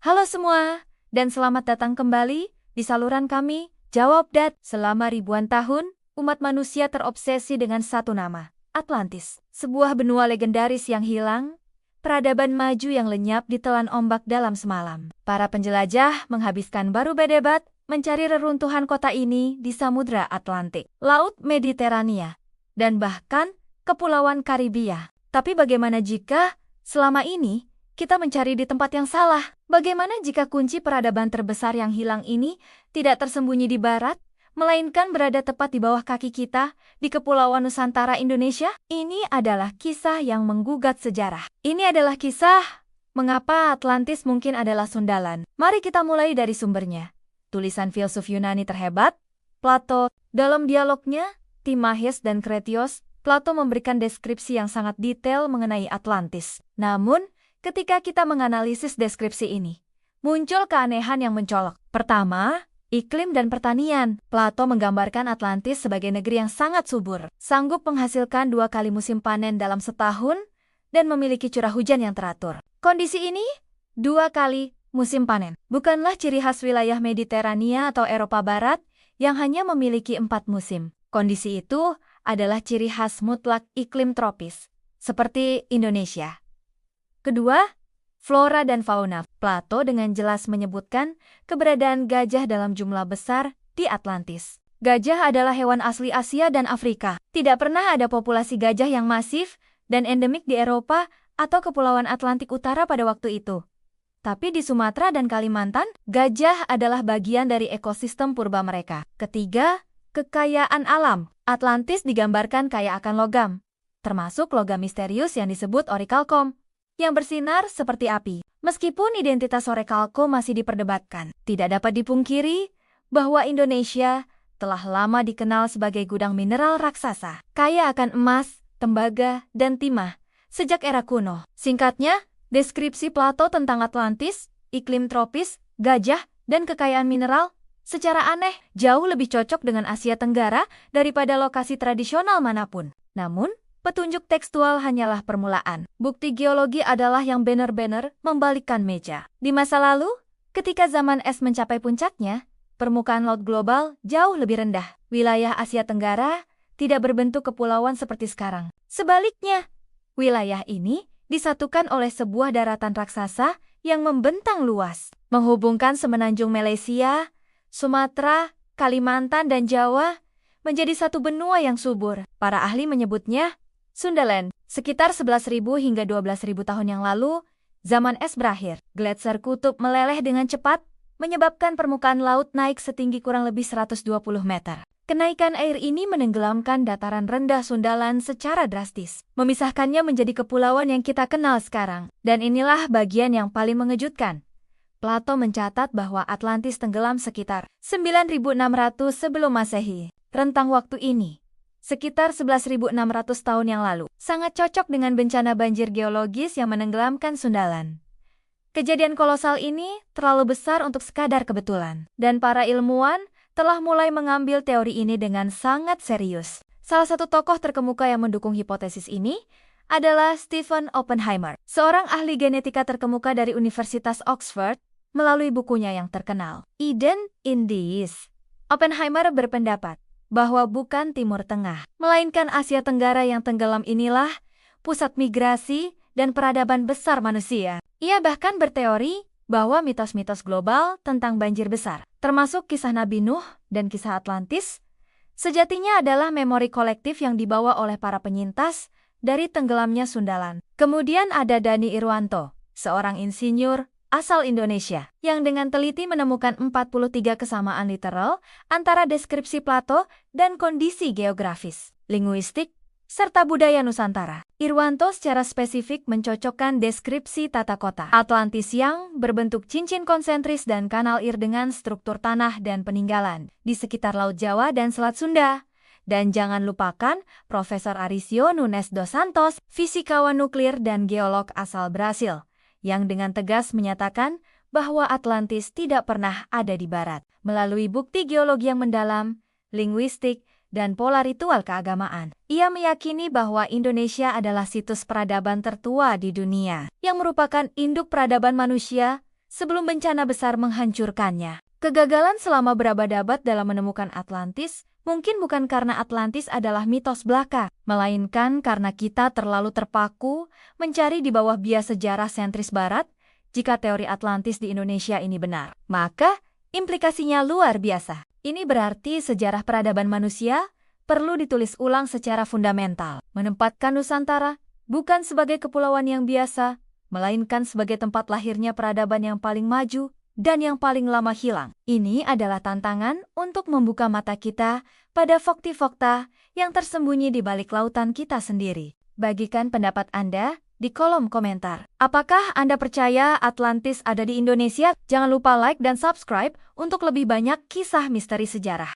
Halo semua, dan selamat datang kembali di saluran kami, Jawab Dat. Selama ribuan tahun, umat manusia terobsesi dengan satu nama, Atlantis. Sebuah benua legendaris yang hilang, peradaban maju yang lenyap ditelan ombak dalam semalam. Para penjelajah menghabiskan baru berdebat mencari reruntuhan kota ini di Samudra Atlantik, Laut Mediterania, dan bahkan Kepulauan Karibia. Tapi bagaimana jika selama ini kita mencari di tempat yang salah? Bagaimana jika kunci peradaban terbesar yang hilang ini tidak tersembunyi di barat, melainkan berada tepat di bawah kaki kita di Kepulauan Nusantara Indonesia? Ini adalah kisah yang menggugat sejarah. Ini adalah kisah mengapa Atlantis mungkin adalah sundalan. Mari kita mulai dari sumbernya. Tulisan filsuf Yunani terhebat, Plato. Dalam dialognya, Timaeus dan Kretios, Plato memberikan deskripsi yang sangat detail mengenai Atlantis. Namun, ketika kita menganalisis deskripsi ini, muncul keanehan yang mencolok. Pertama, iklim dan pertanian. Plato menggambarkan Atlantis sebagai negeri yang sangat subur, sanggup menghasilkan 2 kali musim panen dalam setahun, dan memiliki curah hujan yang teratur. Kondisi ini, 2 kali musim panen, bukanlah ciri khas wilayah Mediterania atau Eropa Barat yang hanya memiliki 4 musim. Kondisi itu adalah ciri khas mutlak iklim tropis, seperti Indonesia. Kedua, flora dan fauna. Plato dengan jelas menyebutkan keberadaan gajah dalam jumlah besar di Atlantis. Gajah adalah hewan asli Asia dan Afrika. Tidak pernah ada populasi gajah yang masif dan endemik di Eropa atau Kepulauan Atlantik Utara pada waktu itu. Tapi di Sumatera dan Kalimantan, gajah adalah bagian dari ekosistem purba mereka. Ketiga, kekayaan alam. Atlantis digambarkan kaya akan logam, termasuk logam misterius yang disebut orichalcum, yang bersinar seperti api. Meskipun identitas orichalcum masih diperdebatkan, tidak dapat dipungkiri bahwa Indonesia telah lama dikenal sebagai gudang mineral raksasa, kaya akan emas, tembaga, dan timah sejak era kuno. Singkatnya, deskripsi Plato tentang Atlantis, iklim tropis, gajah, dan kekayaan mineral secara aneh jauh lebih cocok dengan Asia Tenggara daripada lokasi tradisional manapun. Namun, petunjuk tekstual hanyalah permulaan. Bukti geologi adalah yang benar-benar membalikkan meja. Di masa lalu, ketika zaman es mencapai puncaknya, permukaan laut global jauh lebih rendah. Wilayah Asia Tenggara tidak berbentuk kepulauan seperti sekarang. Sebaliknya, wilayah ini disatukan oleh sebuah daratan raksasa yang membentang luas, menghubungkan semenanjung Malaysia, Sumatera, Kalimantan, dan Jawa menjadi satu benua yang subur. Para ahli menyebutnya Sundaland. Sekitar 11.000 hingga 12.000 tahun yang lalu, zaman es berakhir. Gletser kutub meleleh dengan cepat, menyebabkan permukaan laut naik setinggi kurang lebih 120 meter. Kenaikan air ini menenggelamkan dataran rendah Sundaland secara drastis, memisahkannya menjadi kepulauan yang kita kenal sekarang. Dan inilah bagian yang paling mengejutkan. Plato mencatat bahwa Atlantis tenggelam sekitar 9.600 sebelum Masehi. Rentang waktu ini, sekitar 11.600 tahun yang lalu, sangat cocok dengan bencana banjir geologis yang menenggelamkan Sundaland. Kejadian kolosal ini terlalu besar untuk sekadar kebetulan, dan para ilmuwan telah mulai mengambil teori ini dengan sangat serius. Salah satu tokoh terkemuka yang mendukung hipotesis ini adalah Stephen Oppenheimer, seorang ahli genetika terkemuka dari Universitas Oxford, melalui bukunya yang terkenal, Eden in the East. Oppenheimer berpendapat bahwa bukan Timur Tengah, melainkan Asia Tenggara yang tenggelam inilah pusat migrasi dan peradaban besar manusia. Ia bahkan berteori bahwa mitos-mitos global tentang banjir besar, termasuk kisah Nabi Nuh dan kisah Atlantis, sejatinya adalah memori kolektif yang dibawa oleh para penyintas dari tenggelamnya Sundaland. Kemudian ada Dani Irwanto, seorang insinyur asal Indonesia, yang dengan teliti menemukan 43 kesamaan literal antara deskripsi Plato dan kondisi geografis, linguistik, serta budaya Nusantara. Irwanto secara spesifik mencocokkan deskripsi tata kota Atlantis yang berbentuk cincin konsentris dan kanal air dengan struktur tanah dan peninggalan di sekitar Laut Jawa dan Selat Sunda. Dan jangan lupakan Profesor Arisio Nunes dos Santos, fisikawan nuklir dan geolog asal Brasil, yang dengan tegas menyatakan bahwa Atlantis tidak pernah ada di barat. Melalui bukti geologi yang mendalam, linguistik, dan pola ritual keagamaan, ia meyakini bahwa Indonesia adalah situs peradaban tertua di dunia, yang merupakan induk peradaban manusia sebelum bencana besar menghancurkannya. Kegagalan selama berabad-abad dalam menemukan Atlantis mungkin bukan karena Atlantis adalah mitos belaka, melainkan karena kita terlalu terpaku mencari di bawah bias sejarah sentris Barat. Jika teori Atlantis di Indonesia ini benar, maka implikasinya luar biasa. Ini berarti sejarah peradaban manusia perlu ditulis ulang secara fundamental, menempatkan Nusantara bukan sebagai kepulauan yang biasa, melainkan sebagai tempat lahirnya peradaban yang paling maju dan yang paling lama hilang. Ini adalah tantangan untuk membuka mata kita pada fakta-fakta yang tersembunyi di balik lautan kita sendiri. Bagikan pendapat Anda di kolom komentar. Apakah Anda percaya Atlantis ada di Indonesia? Jangan lupa like dan subscribe untuk lebih banyak kisah misteri sejarah.